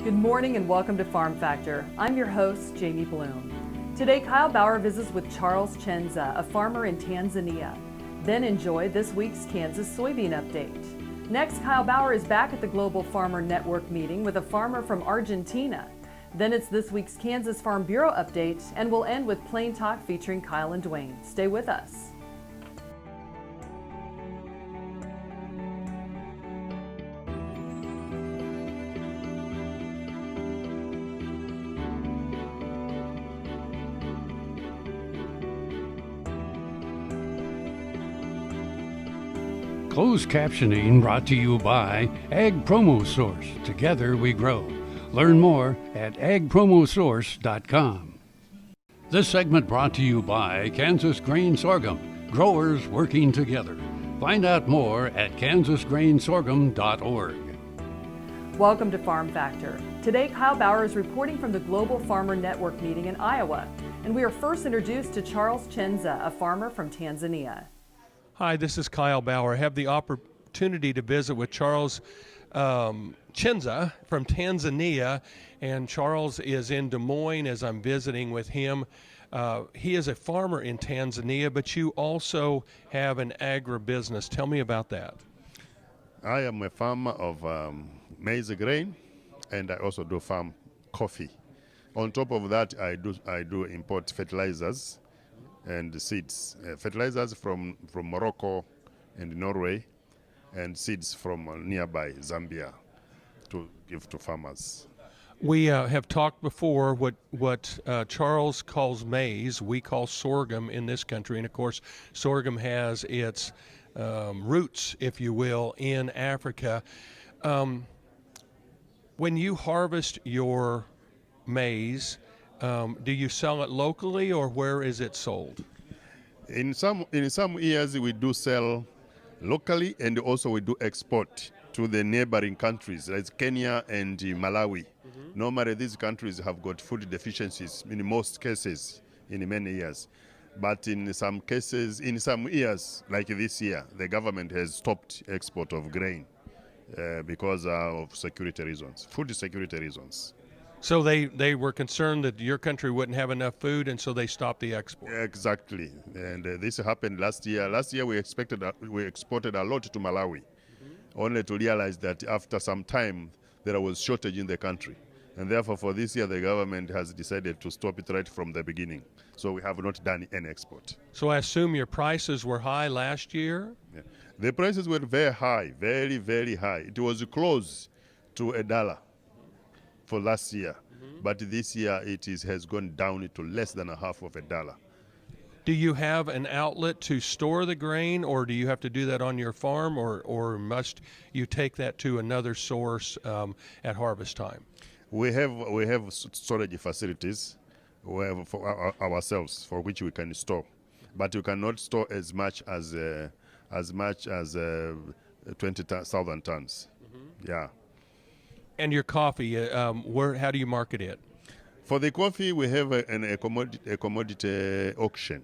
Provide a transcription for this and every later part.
Good morning and welcome to Farm Factor. I'm your host, Jamie Bloom. Today, Kyle Bauer visits with Charles Chenza, a farmer in Tanzania. Then enjoy this week's Kansas Soybean update. Next, Kyle Bauer is back at the Global Farmer Network meeting with a farmer from Argentina. Then it's this week's Kansas Farm Bureau update, and we'll end with Plain Talk featuring Kyle and Duane. Stay with us. Closed captioning brought to you by Ag Promo Source. Together we grow. Learn more at agpromosource.com. This segment brought to you by Kansas Grain Sorghum. Growers working together. Find out more at kansasgrainsorghum.org. Welcome to Farm Factor. Today, Kyle Bauer is reporting from the Global Farmer Network meeting in Iowa. And we are first introduced to Charles Chenza, a farmer from Tanzania. Hi, this is Kyle Bauer. I have the opportunity to visit with Charles Chenza from Tanzania, and Charles is in Des Moines as I'm visiting with him. He is a farmer in Tanzania, but you also have an agribusiness. Tell me about that. I am a farmer of maize grain, and I also do farm coffee. On top of that, I do import fertilizers and seeds, fertilizers from Morocco and Norway, and seeds from nearby Zambia to give to farmers. We have talked before what Charles calls maize, we call sorghum in this country, and of course sorghum has its roots, if you will, in Africa. When you harvest your maize, do you sell it locally, or where is it sold? In some years we do sell locally, and also we do export to the neighboring countries like Kenya and Malawi. Mm-hmm. Normally these countries have got food deficiencies in most cases in many years. But in some cases, in some years, like this year, the government has stopped export of grain because of security reasons, food security reasons. So they were concerned that your country wouldn't have enough food, and so they stopped the export. Exactly, and this happened last year. Last year we exported a lot to Malawi, only to realize that after some time there was shortage in the country, and therefore for this year the government has decided to stop it right from the beginning. So we have not done any export. So I assume your prices were high last year? Yeah. The prices were very high, very, very high. It was close to $1 for last year, but this year has gone down to less than half of $1. Do you have an outlet to store the grain, or do you have to do that on your farm, or must you take that to another source at harvest time? We have storage facilities for ourselves, for which we can store, but you cannot store as much as 20,000 tons. Mm-hmm. Yeah. And your coffee, how do you market it? For the coffee, we have a commodity auction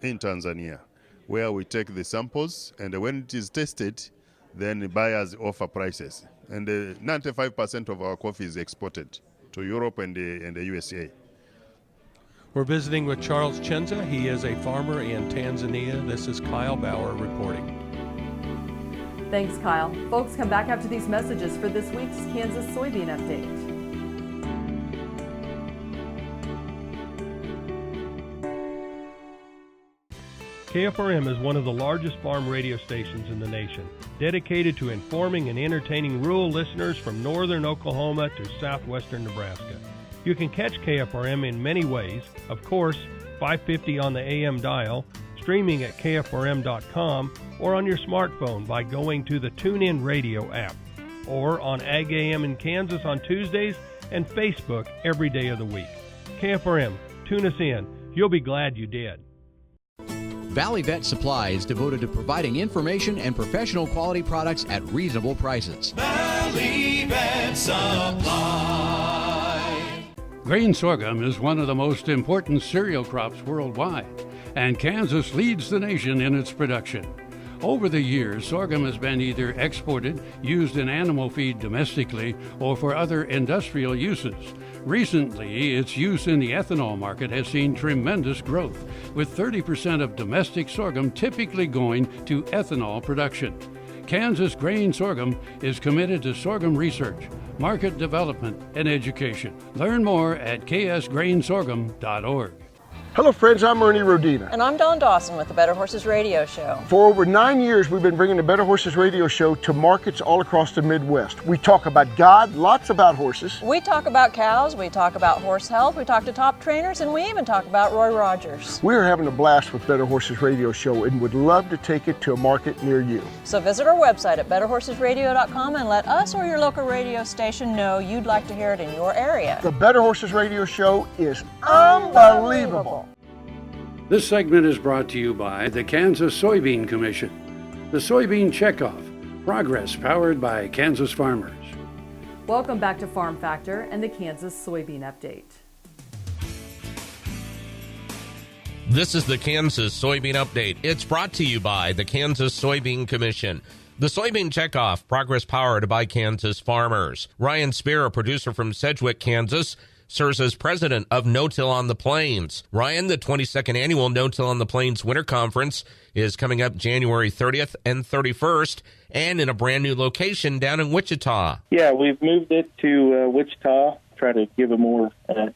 in Tanzania, where we take the samples, and when it is tested, then buyers offer prices. And 95% of our coffee is exported to Europe and the USA. We're visiting with Charles Chenza. He is a farmer in Tanzania. This is Kyle Bauer reporting. Thanks, Kyle. Folks, come back after these messages for this week's Kansas Soybean Update. KFRM is one of the largest farm radio stations in the nation, dedicated to informing and entertaining rural listeners from northern Oklahoma to southwestern Nebraska. You can catch KFRM in many ways. Of course, 550 on the AM dial, streaming at kfrm.com, or on your smartphone by going to the TuneIn Radio app, or on Ag AM in Kansas on Tuesdays and Facebook every day of the week. KFRM, tune us in. You'll be glad you did. Valley Vet Supply is devoted to providing information and professional quality products at reasonable prices. Valley Vet Supply. Grain sorghum is one of the most important cereal crops worldwide, and Kansas leads the nation in its production. Over the years, sorghum has been either exported, used in animal feed domestically, or for other industrial uses. Recently, its use in the ethanol market has seen tremendous growth, with 30% of domestic sorghum typically going to ethanol production. Kansas Grain Sorghum is committed to sorghum research, market development, and education. Learn more at ksgrainsorghum.org. Hello friends, I'm Ernie Rodina. And I'm Dawn Dawson with the Better Horses Radio Show. For over 9 years, we've been bringing the Better Horses Radio Show to markets all across the Midwest. We talk about God, lots about horses. We talk about cows, we talk about horse health, we talk to top trainers, and we even talk about Roy Rogers. We're having a blast with Better Horses Radio Show and would love to take it to a market near you. So visit our website at betterhorsesradio.com and let us or your local radio station know you'd like to hear it in your area. The Better Horses Radio Show is unbelievable. This segment is brought to you by the Kansas Soybean Commission. The Soybean Checkoff, progress powered by Kansas farmers. Welcome back to Farm Factor and the Kansas Soybean Update. This is the Kansas Soybean Update. It's brought to you by the Kansas Soybean Commission. The Soybean Checkoff, progress powered by Kansas farmers. Ryan Spear, a producer from Sedgwick, Kansas, serves as president of No-Till on the Plains. Ryan, the 22nd annual No-Till on the Plains Winter Conference is coming up January 30th and 31st, and in a brand new location down in Wichita. Yeah, we've moved it to Wichita, try to give a more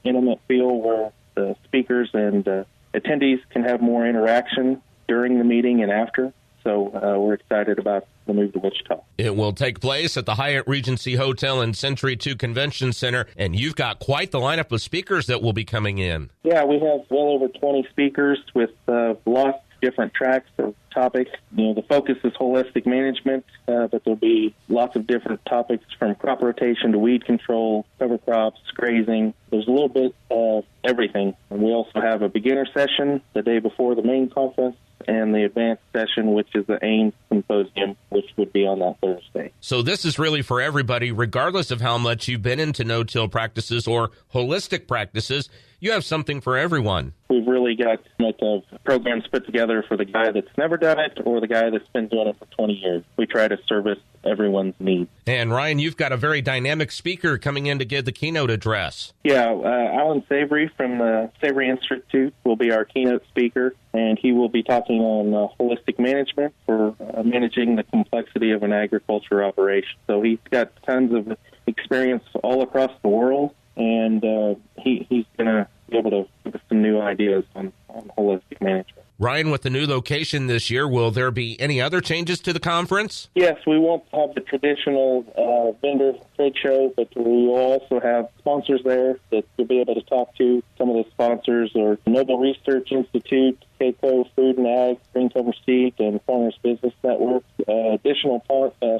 intimate feel where the speakers and attendees can have more interaction during the meeting and after. So we're excited about the move to Wichita. It will take place at the Hyatt Regency Hotel and Century 2 Convention Center, and you've got quite the lineup of speakers that will be coming in. Yeah, we have well over 20 speakers with lots of different tracks or topics. You know, the focus is holistic management, but there'll be lots of different topics from crop rotation to weed control, cover crops, grazing. There's a little bit of everything. And we also have a beginner session the day before the main conference, and the advanced session, which is the AIM Symposium, which would be on that Thursday. So this is really for everybody, regardless of how much you've been into no-till practices or holistic practices. You have something for everyone. We've really got programs put together for the guy that's never done it or the guy that's been doing it for 20 years. We try to service everyone's needs. And Ryan, you've got a very dynamic speaker coming in to give the keynote address. Yeah, Alan Savory from the Savory Institute will be our keynote speaker, and he will be talking on holistic management for managing the complexity of an agriculture operation. So he's got tons of experience all across the world, and he's going to be able to give us some new ideas on holistic management. Ryan, with the new location this year, will there be any other changes to the conference? Yes, we won't have the traditional vendor trade show, but we will also have sponsors there that you'll be able to talk to. Some of the sponsors are Noble Research Institute, KCO, Food and Ag, Green Cover Seed, and Farmers Business Network. Additional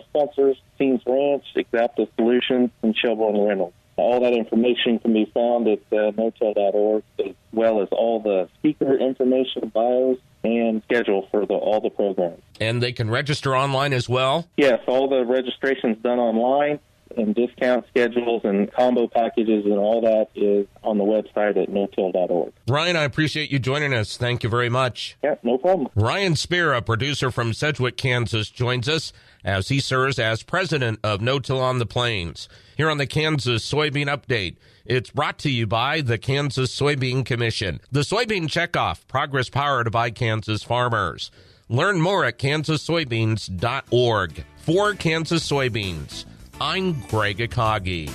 sponsors, Scenes Ranch, Exapta Solutions, and Shelburne Reynolds. All that information can be found at notel.org, as well as all the speaker information, bios, and schedule for all the programs. And they can register online as well? Yes, all the registration's done online, and discount schedules and combo packages and all that is on the website at notel.org. Ryan, I appreciate you joining us. Thank you very much. Yeah, no problem. Ryan Spear, a producer from Sedgwick, Kansas, joins us as he serves as president of No-Till on the Plains. Here on the Kansas Soybean Update, it's brought to you by the Kansas Soybean Commission. The Soybean Checkoff, progress powered by Kansas farmers. Learn more at kansassoybeans.org. For Kansas Soybeans, I'm Greg Akagi.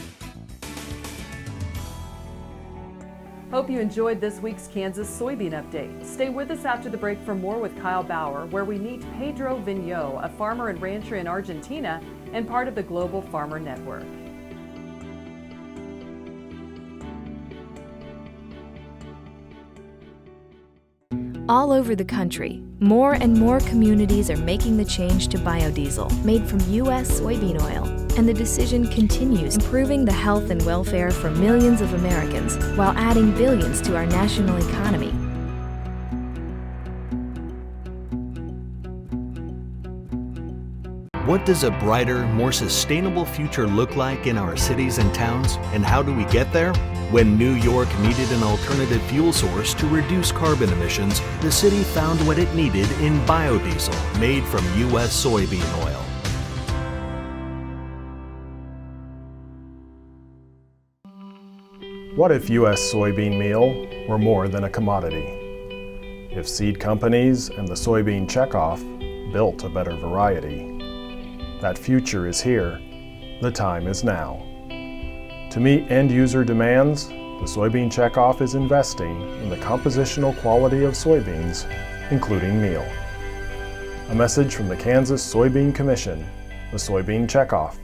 Hope you enjoyed this week's Kansas Soybean Update. Stay with us after the break for more with Kyle Bauer, where we meet Pedro Vigneault, a farmer and rancher in Argentina and part of the Global Farmer Network. All over the country, more and more communities are making the change to biodiesel made from U.S. soybean oil, and the decision continues, improving the health and welfare for millions of Americans while adding billions to our national economy. What does a brighter, more sustainable future look like in our cities and towns, and how do we get there? When New York needed an alternative fuel source to reduce carbon emissions, the city found what it needed in biodiesel made from U.S. soybean oil. What if U.S. soybean meal were more than a commodity? If seed companies and the soybean checkoff built a better variety? That future is here. The time is now. To meet end-user demands, the soybean checkoff is investing in the compositional quality of soybeans, including meal. A message from the Kansas Soybean Commission, the Soybean Checkoff,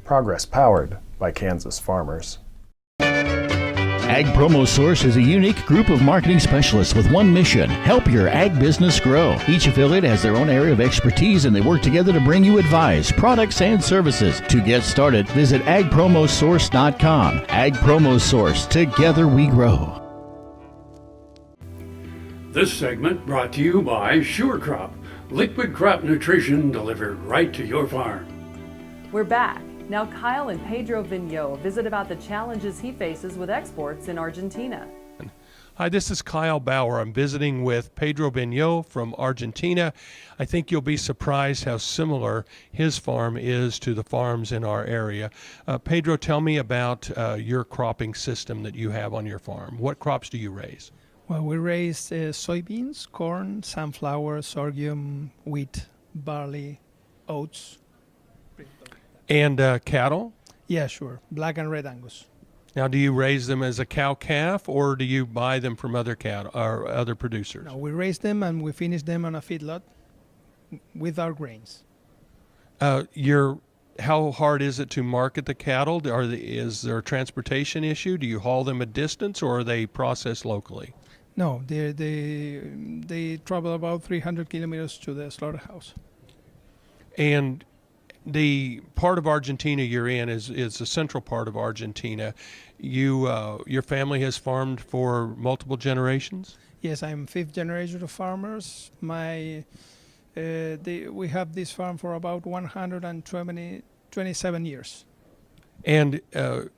progress powered by Kansas farmers. Ag Promo Source is a unique group of marketing specialists with one mission: help your ag business grow. Each affiliate has their own area of expertise, and they work together to bring you advice, products, and services. To get started, visit agpromosource.com. Ag Promo Source, together we grow. This segment brought to you by Sure Crop, liquid crop nutrition delivered right to your farm. We're back. Now Kyle and Pedro Vigneault visit about the challenges he faces with exports in Argentina. Hi, this is Kyle Bauer. I'm visiting with Pedro Vigneault from Argentina. I think you'll be surprised how similar his farm is to the farms in our area. Pedro, tell me about your cropping system that you have on your farm. What crops do you raise? Well, we raise soybeans, corn, sunflower, sorghum, wheat, barley, oats. And cattle? Yeah, sure. Black and red Angus. Now, do you raise them as a cow-calf, or do you buy them from other cattle or other producers? No, we raise them and we finish them on a feedlot with our grains. How hard is it to market the cattle? Is there a transportation issue? Do you haul them a distance, or are they processed locally? No, they travel about 300 kilometers to the slaughterhouse. And the part of Argentina you're in is the central part of Argentina. Your family has farmed for multiple generations? Yes, I'm fifth generation of farmers. We have this farm for about 127 years. And I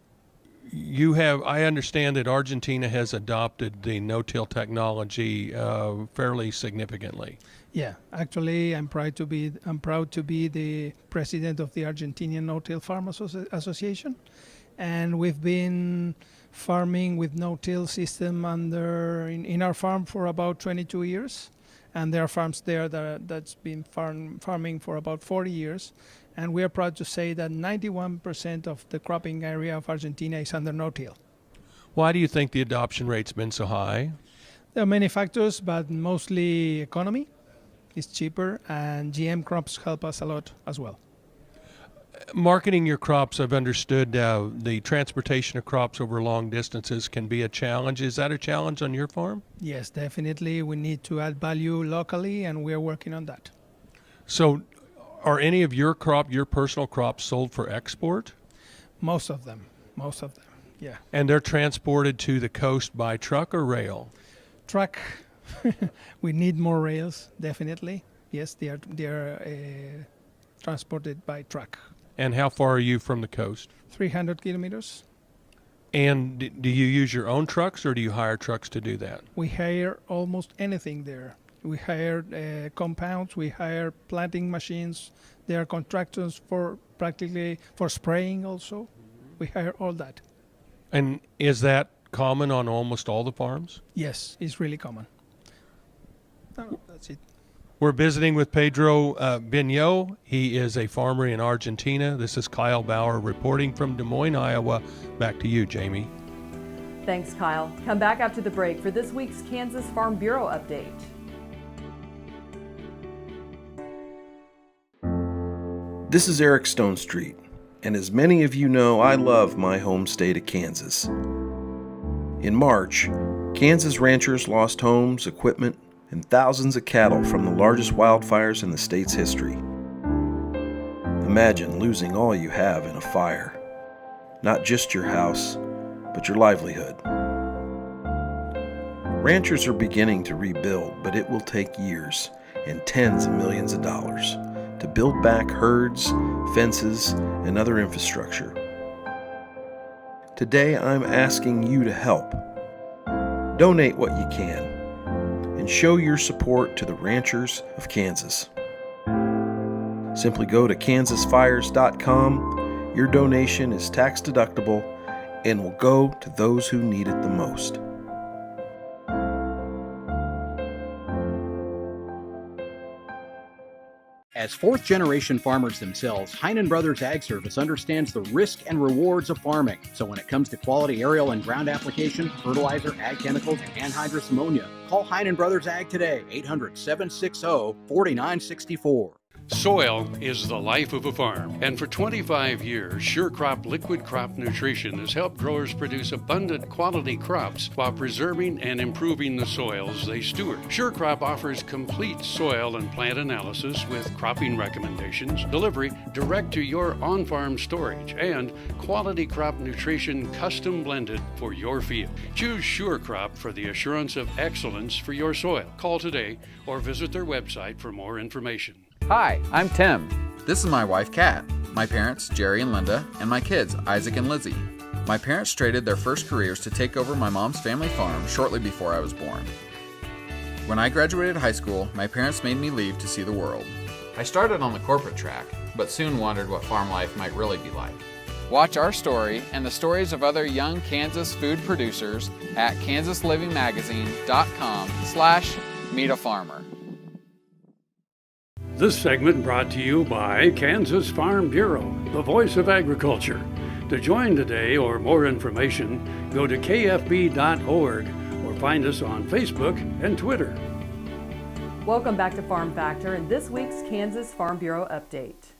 understand that Argentina has adopted the no-till technology fairly significantly. Yeah, actually, I'm proud to be the president of the Argentinian No-Till Farmers Association, and we've been farming with no-till system in our farm for about 22 years, and there are farms there that's been farming for about 40 years, and we are proud to say that 91% of the cropping area of Argentina is under no-till. Why do you think the adoption rate's been so high? There are many factors, but mostly economy. It's cheaper, and GM crops help us a lot as well. Marketing your crops, I've understood the transportation of crops over long distances can be a challenge. Is that a challenge on your farm? Yes, definitely. We need to add value locally, and we are working on that. So are any of your personal crops sold for export? Most of them, yeah. And they're transported to the coast by truck or rail? Truck. We need more rails, definitely. Yes, they are transported by truck. And how far are you from the coast? 300 kilometers. And do you use your own trucks, or do you hire trucks to do that? We hire almost anything there. We hire compounds, we hire planting machines. There are contractors for spraying also. We hire all that. And is that common on almost all the farms? Yes, it's really common. No, that's it. We're visiting with Pedro Vigneault. He is a farmer in Argentina. This is Kyle Bauer reporting from Des Moines, Iowa. Back to you, Jamie. Thanks, Kyle. Come back after the break for this week's Kansas Farm Bureau update. This is Eric Stonestreet, and as many of you know, I love my home state of Kansas. In March, Kansas ranchers lost homes, equipment, and thousands of cattle from the largest wildfires in the state's history. Imagine losing all you have in a fire. Not just your house, but your livelihood. Ranchers are beginning to rebuild, but it will take years and tens of millions of dollars to build back herds, fences, and other infrastructure. Today, I'm asking you to help. Donate what you can and show your support to the ranchers of Kansas. Simply go to kansasfires.com. Your donation is tax deductible and will go to those who need it the most. As fourth-generation farmers themselves, Heinen Brothers Ag Service understands the risk and rewards of farming. So when it comes to quality aerial and ground application, fertilizer, ag chemicals, and anhydrous ammonia, call Heinen Brothers Ag today, 800-760-4964. Soil is the life of a farm, and for 25 years, SureCrop Liquid Crop Nutrition has helped growers produce abundant quality crops while preserving and improving the soils they steward. SureCrop offers complete soil and plant analysis with cropping recommendations, delivery direct to your on-farm storage, and quality crop nutrition custom blended for your field. Choose SureCrop for the assurance of excellence for your soil. Call today or visit their website for more information. Hi, I'm Tim. This is my wife, Kat, my parents, Jerry and Linda, and my kids, Isaac and Lizzie. My parents traded their first careers to take over my mom's family farm shortly before I was born. When I graduated high school, my parents made me leave to see the world. I started on the corporate track, but soon wondered what farm life might really be like. Watch our story and the stories of other young Kansas food producers at kansaslivingmagazine.com/meetafarmer. This segment brought to you by Kansas Farm Bureau, the voice of agriculture. To join today or more information, go to kfb.org or find us on Facebook and Twitter. Welcome back to Farm Factor and this week's Kansas Farm Bureau update.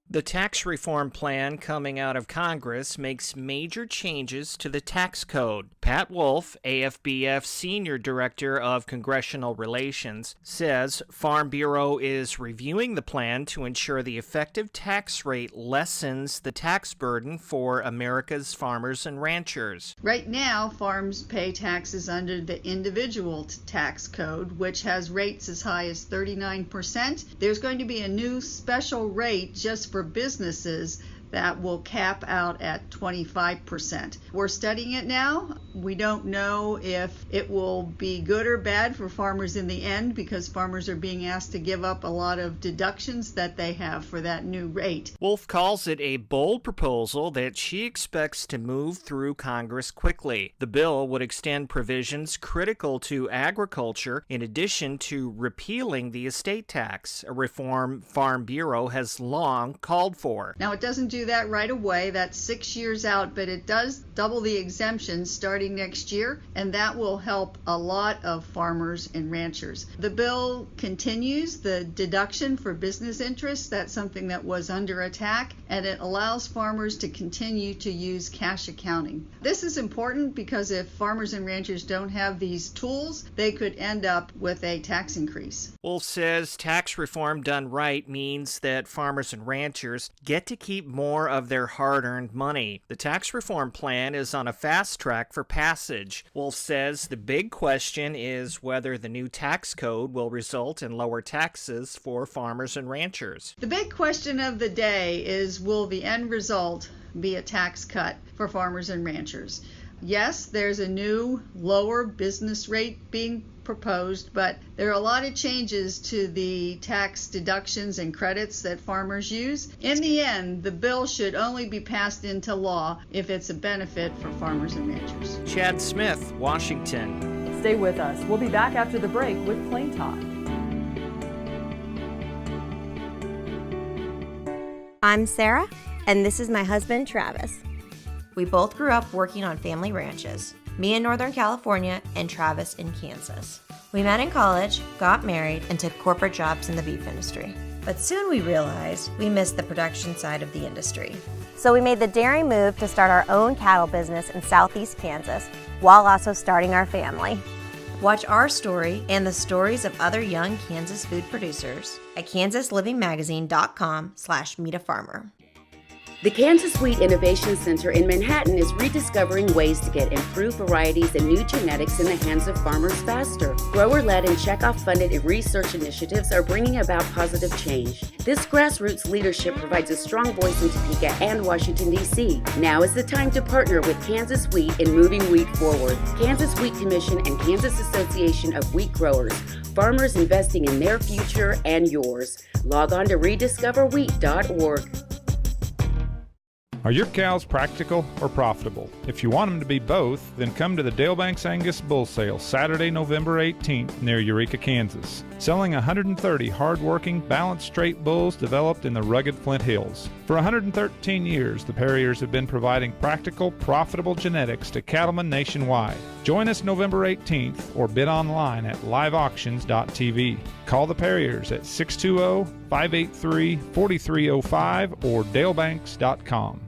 The tax reform plan coming out of Congress makes major changes to the tax code. Pat Wolf, AFBF Senior Director of Congressional Relations, says Farm Bureau is reviewing the plan to ensure the effective tax rate lessens the tax burden for America's farmers and ranchers. Right now, farms pay taxes under the individual tax code, which has rates as high as 39%. There's going to be a new special rate just for businesses that will cap out at 25%. We're studying it now. We don't know if it will be good or bad for farmers in the end because farmers are being asked to give up a lot of deductions that they have for that new rate. Wolf calls it a bold proposal that she expects to move through Congress quickly. The bill would extend provisions critical to agriculture in addition to repealing the estate tax, a reform Farm Bureau has long called for. Now, it doesn't do that right away. That's 6 years out, but it does double the exemptions starting next year, and that will help a lot of farmers and ranchers. The bill continues the deduction for business interests. That's something that was under attack, and it allows farmers to continue to use cash accounting. This is important because if farmers and ranchers don't have these tools, they could end up with a tax increase. Wolf says tax reform done right means that farmers and ranchers get to keep more of their hard-earned money. The tax reform plan is on a fast track for passage. Wolf says the big question is whether the new tax code will result in lower taxes for farmers and ranchers. The big question of the day is, will the end result be a tax cut for farmers and ranchers? Yes, there's a new lower business rate being proposed, but there are a lot of changes to the tax deductions and credits that farmers use. In the end, the bill should only be passed into law if it's a benefit for farmers and ranchers. Chad Smith, Washington. Stay with us. We'll be back after the break with Plain Talk. I'm Sarah, and this is my husband, Travis. We both grew up working on family ranches, me in Northern California and Travis in Kansas. We met in college, got married, and took corporate jobs in the beef industry. But soon we realized we missed the production side of the industry. So we made the daring move to start our own cattle business in southeast Kansas, while also starting our family. Watch our story and the stories of other young Kansas food producers at kansaslivingmagazine.com/meetafarmer. The Kansas Wheat Innovation Center in Manhattan is rediscovering ways to get improved varieties and new genetics in the hands of farmers faster. Grower-led and checkoff-funded research initiatives are bringing about positive change. This grassroots leadership provides a strong voice in Topeka and Washington, D.C. Now is the time to partner with Kansas Wheat in moving wheat forward. Kansas Wheat Commission and Kansas Association of Wheat Growers. Farmers investing in their future and yours. Log on to rediscoverwheat.org. Are your cows practical or profitable? If you want them to be both, then come to the Dale Banks Angus Bull Sale Saturday, November 18th near Eureka, Kansas. Selling 130 hard-working, balanced straight bulls developed in the rugged Flint Hills. For 113 years, the Perriers have been providing practical, profitable genetics to cattlemen nationwide. Join us November 18th or bid online at liveauctions.tv. Call the Perriers at 620-583-4305 or dalebanks.com.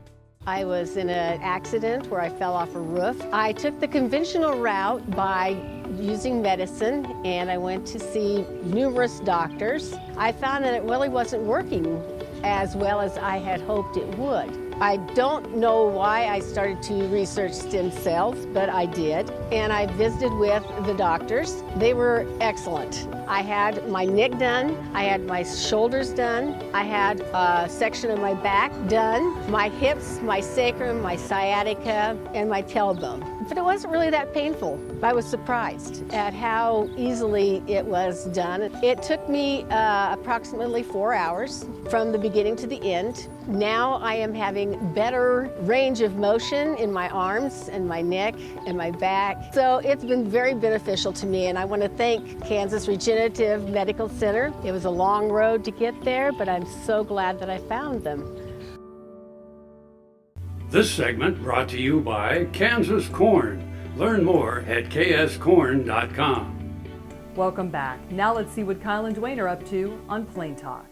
I was in an accident where I fell off a roof. I took the conventional route by using medicine, and I went to see numerous doctors. I found that it really wasn't working as well as I had hoped it would. I don't know why I started to research stem cells, but I did. And I visited with the doctors. They were excellent. I had my neck done, I had my shoulders done, I had a section of my back done, my hips, my sacrum, my sciatica, and my tailbone. But it wasn't really that painful. I was surprised at how easily it was done. It took me approximately 4 hours from the beginning to the end. Now I am having better range of motion in my arms and my neck and my back. So it's been very beneficial to me, and I want to thank Kansas Regenerative Medical Center. It was a long road to get there, but I'm so glad that I found them. This segment brought to you by Kansas Corn. Learn more at kscorn.com. Welcome back. Now let's see what Kyle and Duane are up to on Plain Talk.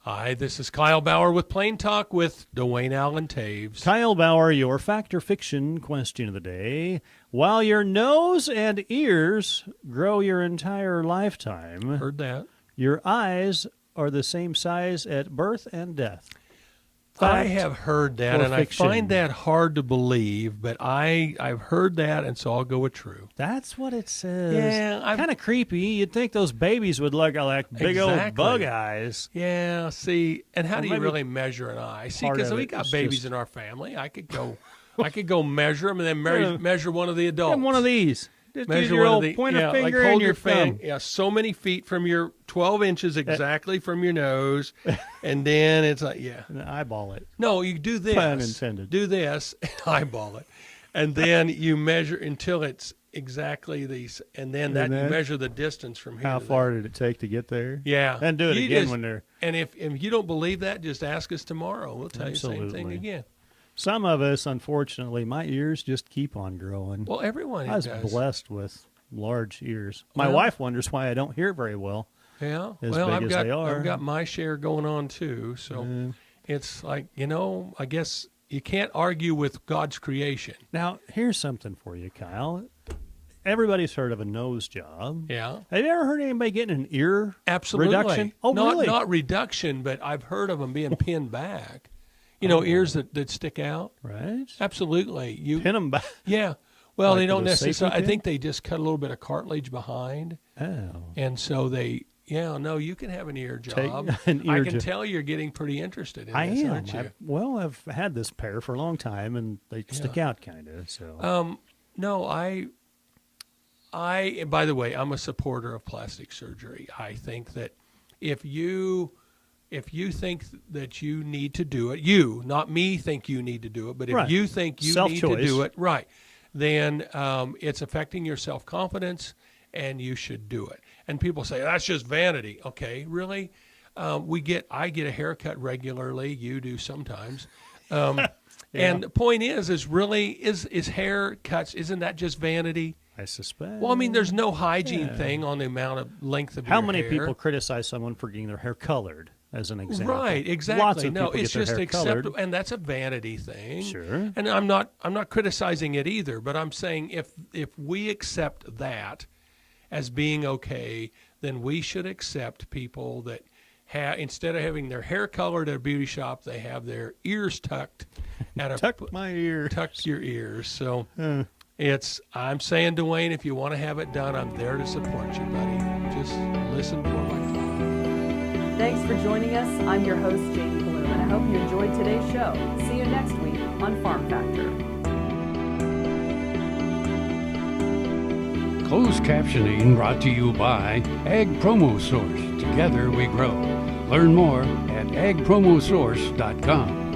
Hi, this is Kyle Bauer with Plain Talk with Duane Allen Toews. Kyle Bauer, your fact or fiction question of the day. While your nose and ears grow your entire lifetime, heard that, your eyes are the same size at birth and death. I have heard that, and fiction? I find that hard to believe, but I've heard that, and so I'll go with true. That's what it says. Yeah, kind of creepy. You'd think those babies would look like big old bug eyes. Yeah, see, and how do you really measure an eye? See, because we got babies in our family. I could go measure them, and then measure one of the adults. And one of these. Just measure use your one old of the, pointer finger like hold and your thumb. thumb. Yeah, so many feet from your 12 inches exactly from your nose, and then it's like And eyeball it. No, you do this. Pun intended. Do this, eyeball it, and then you measure until it's exactly these, and then you measure the distance from here. How to far there. did it take to get there? Yeah, And do it You again just- when they're... And if you don't believe that, just ask us tomorrow. We'll tell you the same thing again. Some of us, unfortunately, my ears just keep on growing. Well, everyone I was does. blessed with large ears. My Well- wife wonders why I don't hear very well. Yeah, as well, big I've as got they are. I've got my share going on too. So it's like, I guess you can't argue with God's creation. Now, here's something for you, Kyle. Everybody's heard of a nose job. Yeah. Have you ever heard anybody getting an ear Absolutely. reduction? Oh, really? Not reduction, but I've heard of them being pinned back. Ears that stick out. Right. Absolutely. You pin them back. Yeah. Well, Like they don't with a safety necessarily. I pin? think they just cut a little bit of cartilage behind. Oh. And so you can have an ear job. an ear I can job. tell you're getting pretty interested in I this, am. aren't you? I've had this pair for a long time, and they stick out kind of. So. No, I. By the way, I'm a supporter of plastic surgery. I think that if you think that you need to do it, not me, think you need to do it, but if Right. you think you need to do it, right, then it's affecting your self-confidence, and you should do it. And people say that's just vanity. Okay, really? I get a haircut regularly. You do sometimes. And the point is haircuts, isn't that just vanity? I suspect. Well, I mean, there's no hygiene thing on the amount of length of your hair. How many people criticize someone for getting their hair colored, as an example? Right, exactly. Lots of no, people it's get their just hair acceptable, colored. and that's a vanity thing. Sure. And I'm not criticizing it either, but I'm saying if we accept that as being okay, then we should accept people that instead of having their hair colored at a beauty shop, they have their ears tucked. Tuck my ears. Tuck your ears. So I'm saying, Duane, if you want to have it done, I'm there to support you, buddy. Just listen for my call. Thanks for joining us. I'm your host, Jamie Bloom, and I hope you enjoyed today's show. See you next week on Farm Factor. Closed captioning brought to you by Ag Promo Source. Together we grow. Learn more at agpromosource.com.